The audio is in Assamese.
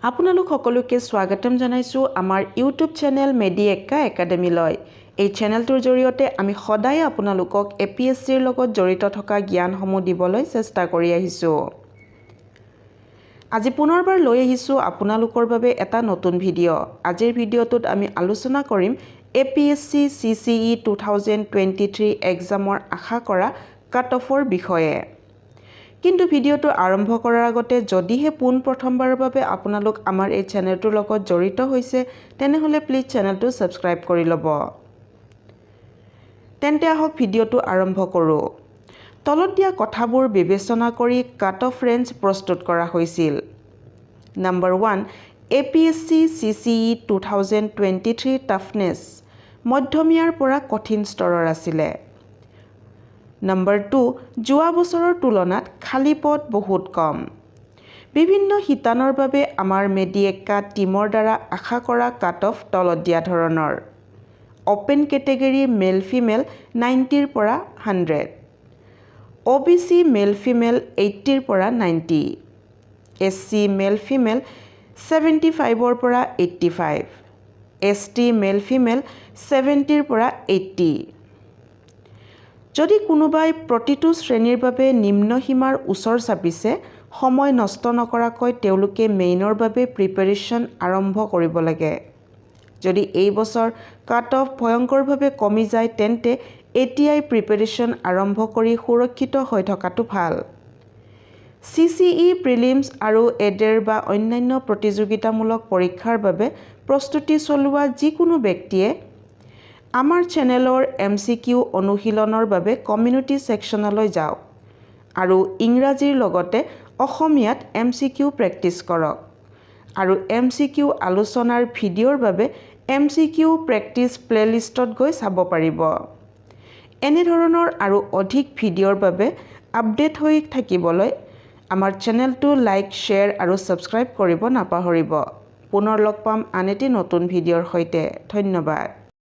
আপোনালোক সকলোকে স্বাগতম জনাইছো আমাৰ ইউটিউব চেনেল মেডিএক্কা একাডেমীলৈ। এই চেনেলটোৰ জৰিয়তে আমি সদায় আপোনালোকক এপিএছচিৰ লগত জড়িত থকা জ্ঞানসমূহ দিবলৈ চেষ্টা কৰি আহিছো। আজি পুনৰবাৰ লৈ আহিছো আপোনালোকৰ বাবে এটা নতুন ভিডিঅ'। আজিৰ ভিডিঅ'টোত আমি আলোচনা কৰিম এপিএছচি CCE 2023 এক্সামৰ আশা কৰা কাট অফৰ বিষয়ে। কিন্তু ভিডিঅ'টো আৰম্ভ কৰাৰ আগতে যদিহে পোন প্ৰথমবাৰৰ বাবে আপোনালোক আমাৰ এই চেনেলটোৰ লগত জড়িত হৈছে তেনেহলে প্লিজ চেনেলটো সাবস্ক্ৰাইব কৰি ল'ব। তেন্তে আহক ভিডিঅ'টো আৰম্ভ কৰোঁ। তলত দিয়া কথাবোৰ বিবেচনা কৰি কাট অফ ৰেঞ্জ প্ৰস্তুত কৰা হৈছিল। নম্বৰ 1 এপিএছচি CCE 2023 টাফনেছ মধ্যমীয়াৰ পৰা কঠিন স্তৰৰ আছিলে। নম্বৰ 2 যোৱা বছৰৰ তুলনাত খালী পদ বহুত কম। বিভিন্ন শিতানৰ বাবে আমাৰ মেডিএক্কা টিমৰ দ্বাৰা আশা কৰা কাট অফ তলত দিয়া ধৰণৰ। ওপেন কেটেগৰী মেল ফিমেল 90 ৰ পৰা 100, OBC মেল ফিমেল 80 ৰ পৰা 90, SC মেল ফিমেল 75 ৰ পৰা 85, ST মেল ফিমেল 70 ৰ পৰা 80। যদি কোনোবাই প্ৰতিটো শ্ৰেণীৰ বাবে নিম্ন সীমাৰ ওচৰ চাপিছে সময় নষ্ট নকৰাকৈ তেওঁলোকে মেইনৰ বাবে প্ৰিপাৰেচন আৰম্ভ কৰিব লাগে। যদি এই বছৰ কাট অফ ভয়ংকৰভাৱে কমি যায় তেন্তে এতিয়াই প্ৰিপাৰেচন আৰম্ভ কৰি সুৰক্ষিত হৈ থকাটো ভাল। CCE প্ৰিলিমছ আৰু এডেৰ বা অন্যান্য প্ৰতিযোগিতামূলক পৰীক্ষাৰ বাবে প্ৰস্তুতি চলোৱা যিকোনো ব্যক্তিয়ে আমাৰ চেনেলৰ MCQ অনুশীলনৰ বাবে কমিউনিটি সেকশনলৈ যাওক আৰু ইংৰাজীৰ লগতে অসমীয়াত MCQ প্ৰেক্টিছ কৰক আৰু MCQ আলোচনাৰ ভিডিঅ'ৰ বাবে MCQ প্ৰেক্টিছ প্লেলিষ্টত গৈ চাব পাৰিব। এনে ধৰণৰ আৰু অধিক ভিডিঅ'ৰ বাবে আপডেট হৈ থাকিবলৈ আমাৰ চেনেলটো লাইক, শ্বেয়াৰ আৰু সাবস্ক্ৰাইব কৰিব নাপাহৰিব। পুনৰ লগ পাম আন এটি নতুন ভিডিঅ'ৰ সৈতে। ধন্যবাদ।